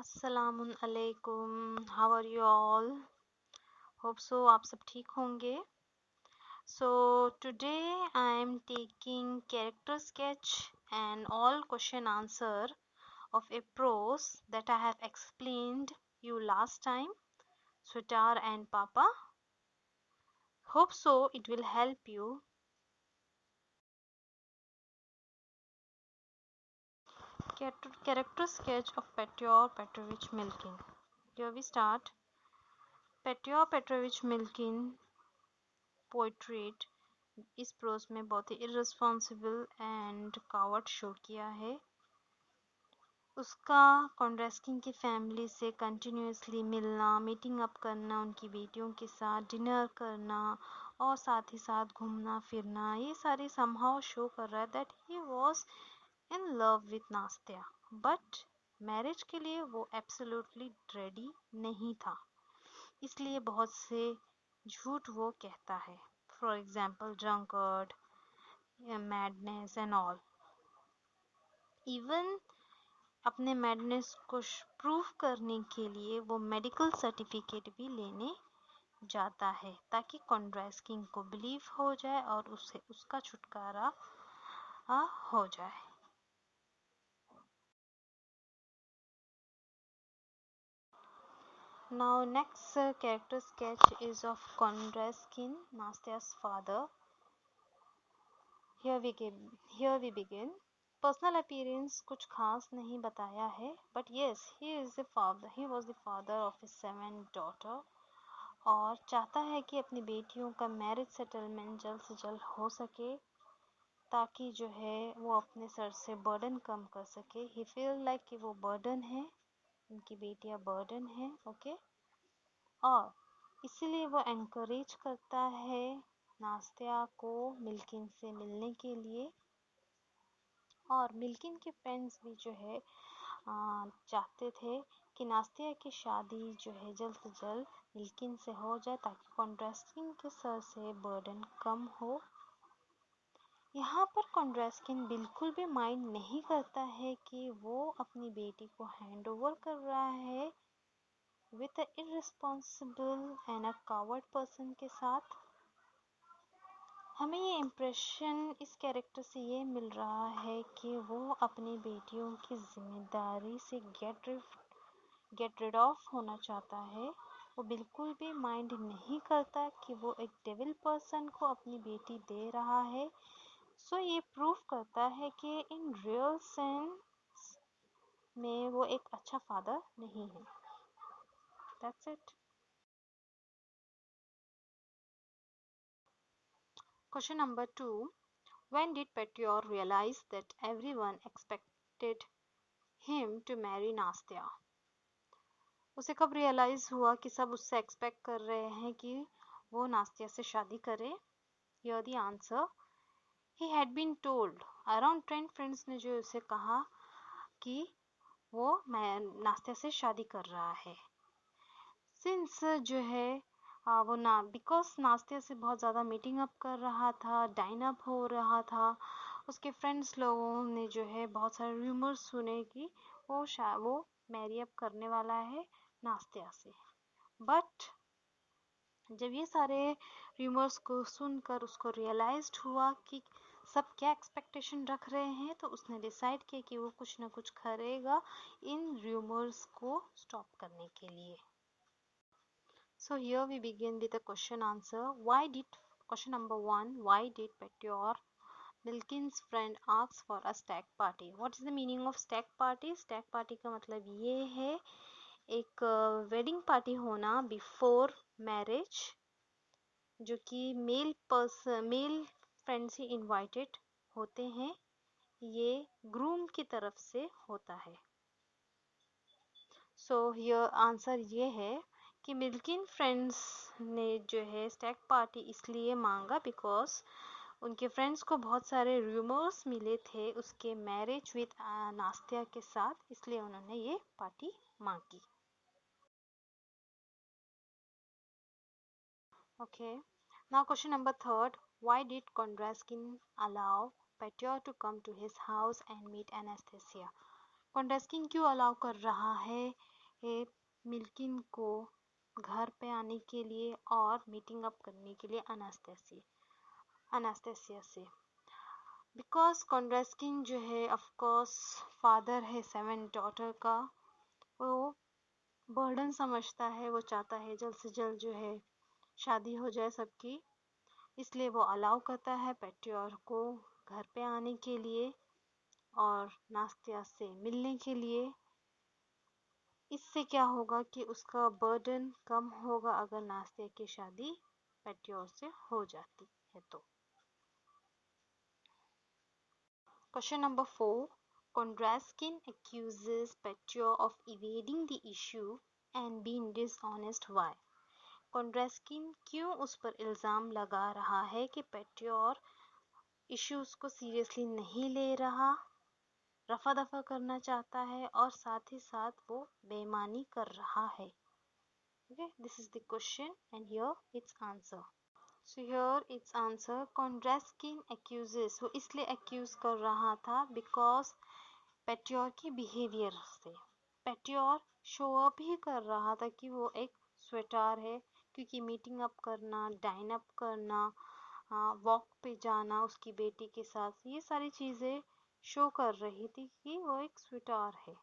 अस्सलामुन अलैकुम, how are you all? Hope so आप सब ठीक होंगे. So today I am taking character sketch and all question answer of a prose that I have explained you last time, Sweetar and Papa. Hope so it will help you. Character sketch of Petyor Petrovich Milkin. Here we start. Petyor Petrovich Milkin portrait इस pros में बहुत ही irresponsible and coward show किया है. उसका कॉन्ड्रेस्किन की family से continuously मिलना, meeting up करना, उनकी बेटियों के साथ डिनर करना और साथ ही साथ घूमना फिरना, ये सारी समहाउ शो कर रहा है that he was in love with नास्तिया. But marriage के लिए वो एब्सोल्युटली रेडी नहीं था, इसलिए बहुत से झूठ वो कहता है. For example drunkard, madness and all. Even अपने मैडनेस को प्रूव करने के लिए वो मेडिकल सर्टिफिकेट भी लेने जाता है ताकि कॉन्ड्रेस्किन को बिलीव हो जाए और उससे उसका छुटकारा हो जाए. Now next character sketch is of Kondratkin, Nastia's father. Here we begin. Personal appearance कुछ खास नहीं बताया है, but yes, he was the father of his 7 daughter और चाहता है कि अपनी बेटियों का मैरिज सेटलमेंट जल्द से जल्द हो सके ताकि जो है वो अपने सर से बर्डन कम कर सके. He feel like कि वो बर्डन है, उनकी बेटियां बर्डन है. ओके. और इसीलिए वो एनकरेज करता है नास्तिया को मिल्किन से मिलने के लिए. और मिल्किन के फ्रेंड्स भी जो है चाहते थे कि नास्तिया की शादी जो है जल्द से जल्द मिल्किन से हो जाए ताकि कॉन्ड्रेस्किन के सर से बर्डन कम हो. यहाँ पर कॉन्ड्रेस्किन बिल्कुल भी माइंड नहीं करता है कि वो अपनी बेटी को हैंड ओवर कर रहा है with a irresponsible and a coward person के साथ. हमें ये इम्प्रेशन इस कैरेक्टर से ये मिल रहा है कि वो अपनी बेटियों की जिम्मेदारी से गेट रिड ऑफ होना चाहता है. वो बिल्कुल भी माइंड नहीं करता कि वो एक डेविल पर्सन को अपनी बेटी दे रहा है. सो ये प्रूव करता है कि इन रियल सेंस में वो एक अच्छा फादर नहीं है. That's it. Question number 2. When did Petyor realize that everyone expected him to marry Nastya? उसे कब रियलाइज हुआ कि सब उससे एक्सपेक्ट कर रहे हैं कि वो नास्तिया से शादी करे? Here the answer. He had been told. Around 10 friends ने जो उसे कहा कि वो नास्तिया से शादी कर रहा है. सिंस जो है वो बिकॉज नास्तिया से बहुत ज़्यादा मीटिंग अप कर रहा था, डाइन अप हो रहा था, उसके फ्रेंड्स लोगों ने जो है बहुत सारे रूमर्स सुने कि वो मैरी अप करने वाला है नास्तिया से. बट जब ये सारे रूमर्स को सुनकर उसको रियलाइज्ड हुआ कि सब क्या एक्सपेक्टेशन रख रहे हैं, तो उसने डिसाइड किया कि वो कुछ ना कुछ करेगा इन रूमर्स को स्टॉप करने के लिए. So here we begin with a question answer. Question number 1, why did Petyor Milkin's friend ask for a stag party? What is the meaning of stag party? Stag party का मतलब ये है एक wedding party होना before marriage, जो कि male friends ही invited होते हैं. ये ग्रूम की तरफ से होता है. सो हियर आंसर ये है कि मिल्किन फ्रेंड्स ने जो है स्टैग पार्टी इसलिए मांगा बिकॉज उनके फ्रेंड्स को बहुत सारे रूमर्स मिले थे उसके मैरिज विद नास्तिया के साथ, इसलिए उन्होंने ये पार्टी मांगी. Okay. Now question number 3. Why did Kondraskin allow Pyotr to come to his house and meet Anastasia? Kondraskin क्यों अलाउ कर रहा है मिल्किन को घर पे आने के लिए और मीटिंग अप करने के लिए अनास्टेसिया से। बिकॉज कॉन्ड्रेस्किन जो है ऑफ कोर्स फादर है 7 डॉटर का, वो बर्डन समझता है, वो चाहता है जल्द से जल्द जो है शादी हो जाए सबकी, इसलिए वो अलाउ करता है पेट्रियोर को घर पे आने के लिए और नास्तिया से मिलने के लिए। इससे क्या होगा कि उसका बर्डन कम होगा अगर नास्तिया की शादी पेट्रियोर से हो जाती है तो। Question number 4. Kondraskin accuses Petrov of evading the issue and being dishonest. Why? Kondraskin क्यों उस पर इल्ज़ाम लगा रहा है कि पेट्रियोर इश्यूज को सीरियसली नहीं ले रहा, रफा दफा करना चाहता है और साथ ही साथ वो बेईमानी कर रहा है? Okay, this is the question and here its answer. So here its answer. Kondraskin accuses, वो इसलिए accuse कर रहा था because पेट्रियोर की बिहेवियर से। पेट्रियोर शो अप ही कर रहा था कि वो एक स्वेटार है, क्योंकि मीटिंग अप करना, डाइन अप करना, वॉक पे जाना उसकी बेटी के साथ, ये सारी चीज़ें शो कर रही थी कि वो एक स्वेटार है।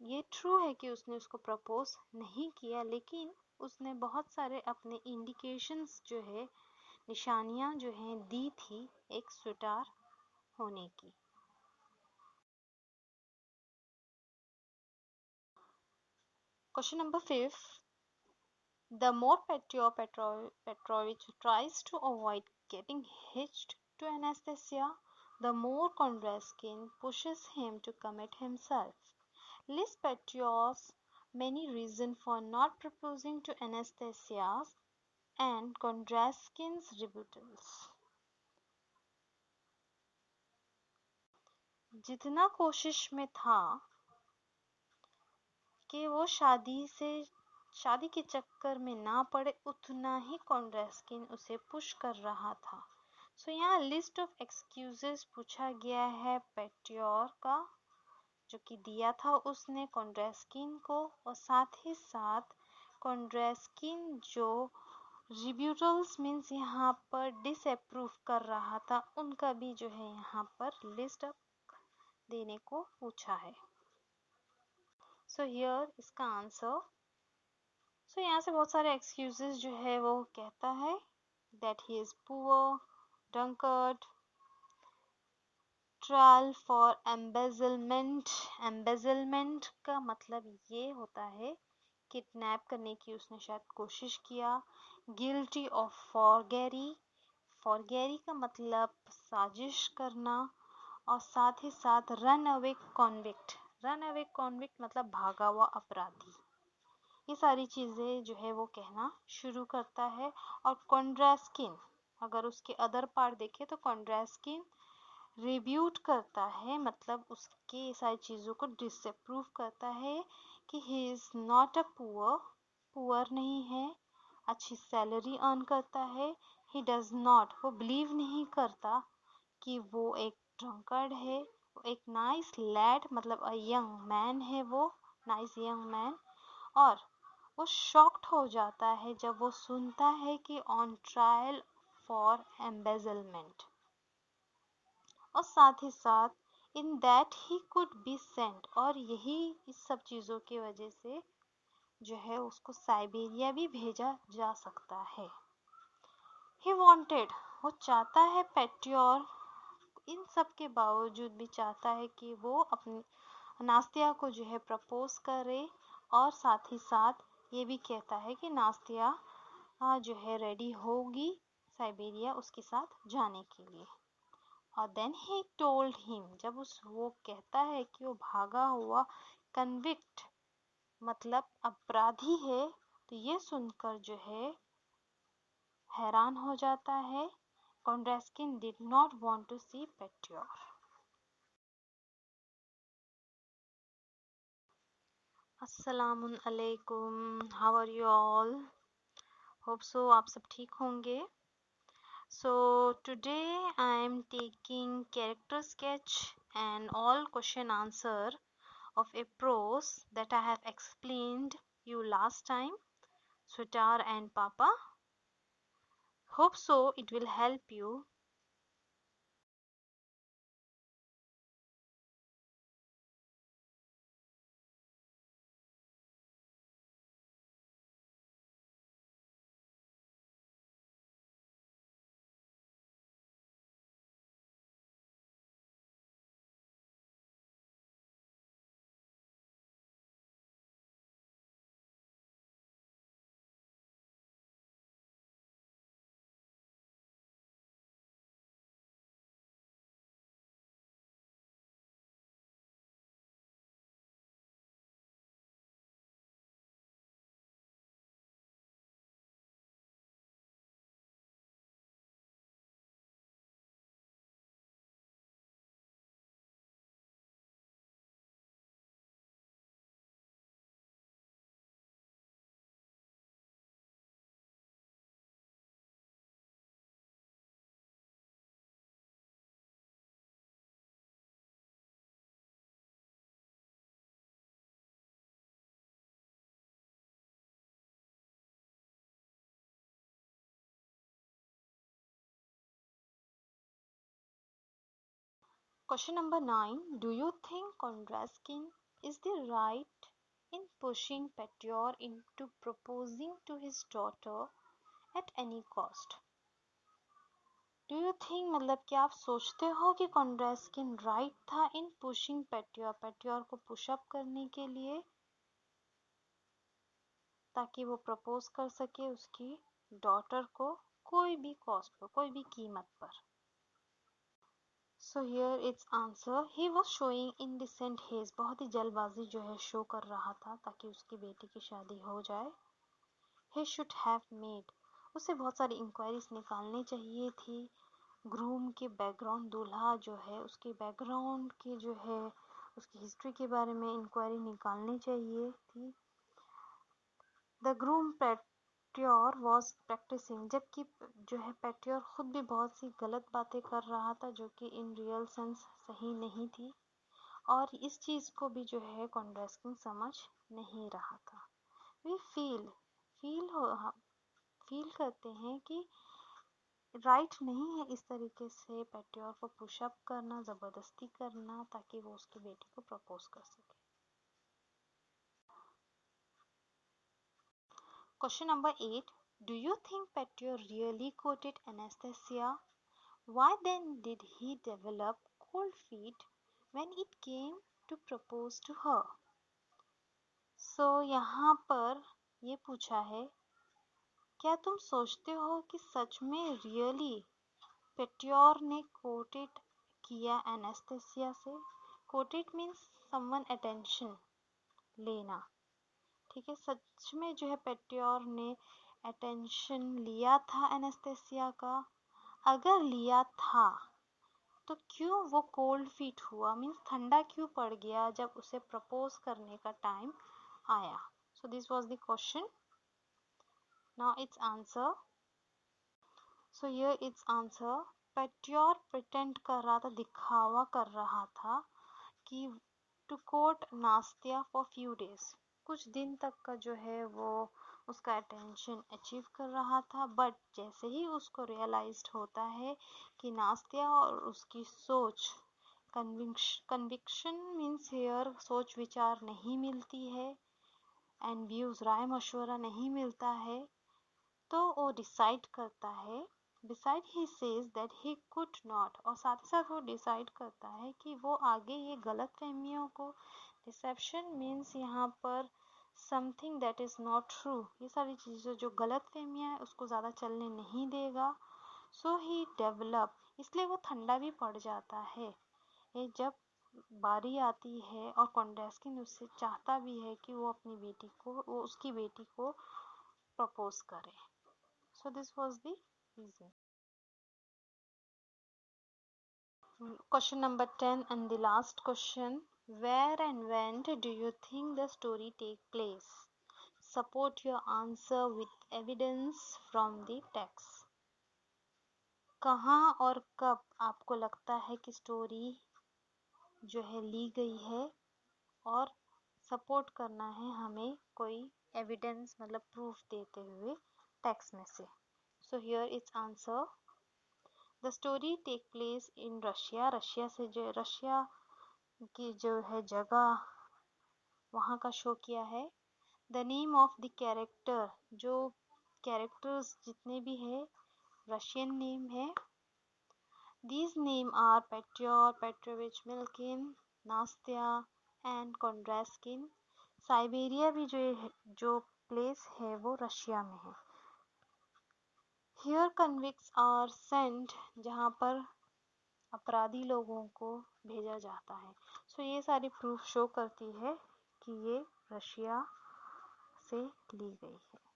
ये ट्रू है कि उसने उसको प्रपोज नहीं किया, लेकिन उसने बहुत सारे अपने इंडिकेशंस जो है, निशानियां जो हैं दी थी एक स्वेटार होने की। Question number 5. The more Petrovich tries to avoid getting hitched to Anastasia, the more Kondraskin pushes him to commit himself. List Petrov's many reasons for not proposing to Anastasia and Kondraskin's rebuttals. जितना कोशिश में था कि वो शादी के चक्कर में ना पड़े, उतना ही कॉन्ड्रेस्किन उसे पुश कर रहा था। सो यहाँ लिस्ट ऑफ एक्सक्यूजेस पूछा गया है पेट्रियोर का, जो कि दिया था उसने कॉन्ड्रेस्किन को, और साथ ही साथ कॉन्ड्रेस्किन जो रिब्यूटल्स मीन्स यहाँ पर डिसअप्रूव कर रहा था, उनका भी जो है यहाँ पर लिस्ट देने को पूछा है। सो हियर इसका आंसर। सो यहाँ से बहुत सारे एक्सक्यूजेस जो है वो कहता है that he is poor, drunkard, trial for embezzlement. Embezzlement का मतलब ये होता है किडनैप करने की उसने शायद कोशिश किया। गिल्टी ऑफ फॉरगेरी, फॉरगेरी का मतलब साजिश करना, और साथ ही साथ run away convict. Run away convict मतलब भागा हुआ अपराधी। ये सारी चीज़ें जो है वो कहना शुरू करता है। और कॉन्ड्रेस्किन, अगर उसके अदर पार्ट देखे तो कॉन्ड्रेस्किन रिब्यूट करता है, मतलब उसके ये सारी चीज़ों को डिसअप्रूव करता है कि he is not a poor नहीं है, अच्छी सैलरी अर्न करता है। ही डज नॉट, वो बिलीव नहीं करता कि वो एक ड्रंकर्ड है, वो एक नाइस लैड मतलब अ यंग मैन है, वो नाइस यंग मैन। और वो शॉक्ड हो जाता है जब वो सुनता है कि ऑन ट्रायल फॉर एम्बेजलमेंट, और साथ ही साथ in that he could be sent, और यही इस सब चीज़ों की वजह से जो है उसको साइबेरिया भी भेजा जा सकता है। ही वांटेड, वो चाहता है पेट्रियोर इन सब के बावजूद भी चाहता है कि वो अपनी नास्तिया को जो है प्रपोज करे, और साथ ही साथ ये भी कहता है कि नास्तिया जो है रेडी होगी साइबेरिया उसके साथ जाने के लिए। और देन ही टोल्ड हिम, जब वो कहता है कि वो भागा हुआ कन्विक्ट मतलब अपराधी है, तो ये सुनकर जो है हैरान हो जाता है। कॉन्ड्रेस्किन did not want to see पेट्रियोर। अस्सलामुन अलैकुम, how are you all? Hope so आप सब ठीक होंगे। So today I am taking character sketch and all question answer of a prose that I have explained you last time, sweetheart and Papa. Hope so it will help you. Question number 9. Do you think Kondraskin is the right in pushing Petyur into proposing to his daughter at any cost? Do you think मतलब कि आप सोचते हो कि कॉन्ड्रेस्किन right था इन pushing पेट्योर को pushup करने के लिए ताकि वो प्रपोज कर सके उसकी डॉटर को कोई भी कॉस्ट पर, कोई भी कीमत पर? सो here it's answer, he was showing indecent hedge, बहुत ही जल्दबाजी जो है शो कर रहा था ताकि उसकी बेटी की शादी हो जाए. ही शुड हैव मेड, उसे बहुत सारी इंक्वायरीज निकालनी चाहिए थी. ग्रूम के बैकग्राउंड, दूल्हा जो है उसके बैकग्राउंड की जो है उसकी हिस्ट्री के बारे में इंक्वायरी निकालनी चाहिए थी. द ग्रूम पेट्योर वॉज प्रैक्टिसिंग, जबकि जो है पेट्योर खुद भी बहुत सी गलत बातें कर रहा था जो कि इन रियल सेंस सही नहीं थी, और इस चीज़ को भी जो है कॉन्ड्रेस्किन समझ नहीं रहा था. वी फील करते हैं कि राइट नहीं है इस तरीके से पेट्योर को पुशअप करना, ज़बरदस्ती करना ताकि वो उसकी बेटी को प्रपोज कर सके. Question number 8. Do you think Petyur really courted Anastasia? Why then did he develop cold feet when it came to propose to her? So यहाँ पर ये पूछा है, क्या तुम सोचते हो कि सच में रियली पेट्योर ने कोर्टेड किया एनास्टेसिया से? कोर्टेड मीन्स समवन अटेंशन लेना, ठीक है. सच में जो है पेट्योर ने अटेंशन लिया था एनास्टेसिया का? अगर लिया था तो क्यों वो कोल्ड फीट हुआ, मीन्स ठंडा क्यों पड़ गया जब उसे प्रपोज करने का टाइम आया? So this was the question. Now its answer. So here it's answer. Pyotr pretend कर रहा था, दिखावा कर रहा था कि to court Nastia for few days, कुछ दिन तक का जो है वो उसका अटेंशन अचीव कर रहा था. बट जैसे ही उसको रियलाइज्ड होता है कि नास्तिया और उसकी सोच, कन्विक्शन मीन्स हियर सोच विचार नहीं मिलती है, एंड व्यूज राय मशवरा नहीं मिलता है, तो वो डिसाइड करता है. Decide he says that he could not, और साथ ही साथ वो डिसाइड करता है कि वो आगे ये गलत फहमियों को, डिसेप्शन मीन्स यहाँ पर something that is not true, ये सारी चीज़ें जो गलत फहमियाँ है उसको ज़्यादा चलने नहीं देगा. सो ही डेवलप, इसलिए वो ठंडा भी पड़ जाता है. ये जब बारी आती है और कॉन्डेस्किन उससे चाहता भी है कि वो अपनी बेटी को, वो उसकी बेटी को प्रपोज करे. So this was the reason. Question number 10 and the last question. Where and when do you think the story take place? Support your answer with evidence from the text. कहाँ और कब आपको लगता है कि स्टोरी जो है ली गई है, और सपोर्ट करना है हमें कोई एविडेंस मतलब प्रूफ देते हुए टेक्स्ट में से। So here it's answer. The story take place in Russia. Russia की जो है जगह वहाँ का शो किया है। The name of the character, जो कैरेक्टर्स जितने भी है रशियन नेम है। These names are Petrov, Petrovich Milkin, Nastya and Kondraskin। Siberia भी जो प्लेस है वो रशिया में है। Here convicts are sent, जहाँ पर अपराधी लोगों को भेजा जाता है। सो ये सारी प्रूफ शो करती है कि ये रशिया से ली गई है।